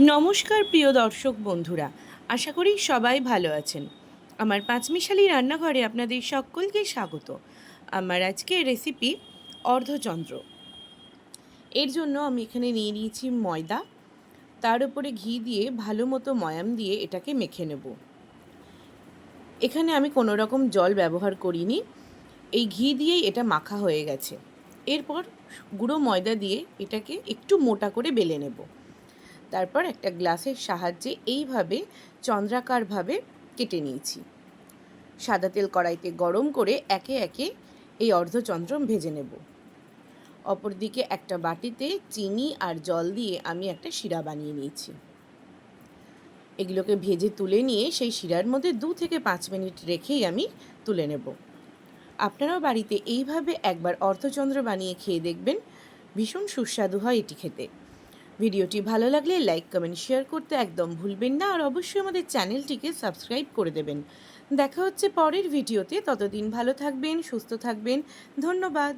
নমস্কার প্রিয় দর্শক বন্ধুরা, আশা করি সবাই ভালো আছেন। আমার পাঁচমিশালি রান্নাঘরে আপনাদের সকলকে স্বাগত। আমার আজকের রেসিপি অর্ধচন্দ্র। এর জন্য আমি এখানে নিয়ে নিয়েছি ময়দা, তার উপরে ঘি দিয়ে ভালো মতো ময়াম দিয়ে এটাকে মেখে নেব। এখানে আমি কোনো রকম জল ব্যবহার করিনি, এই ঘি দিয়েই এটা মাখা হয়ে গেছে। এরপর গুঁড়ো ময়দা দিয়ে এটাকে একটু মোটা করে বেলে নেব। তারপর একটা গ্লাসের সাহায্যে এইভাবে চন্দ্রাকারভাবে কেটে নিয়েছি। সাদা তেল কড়াইতে গরম করে একে একে এই অর্ধচন্দ্র ভেজে নেব। অপরদিকে একটা বাটিতে চিনি আর জল দিয়ে আমি একটা শিরা বানিয়ে নিয়েছি। এগুলোকে ভেজে তুলে নিয়ে সেই শিরার মধ্যে 2 থেকে 5 মিনিট রেখেই আমি তুলে নেব। আপনারাও বাড়িতে এইভাবে একবার অর্ধচন্দ্র বানিয়ে খেয়ে দেখবেন, ভীষণ সুস্বাদু হয় এটি খেতে। ভিডিওটি ভালো লাগলে লাইক, কমেন্ট, শেয়ার করতে একদম ভুলবেন না, আর অবশ্যই আমাদের চ্যানেলটিকে সাবস্ক্রাইব করে দেবেন। দেখা হচ্ছে পরের ভিডিওতে, ততদিন ভালো থাকবেন, সুস্থ থাকবেন। ধন্যবাদ।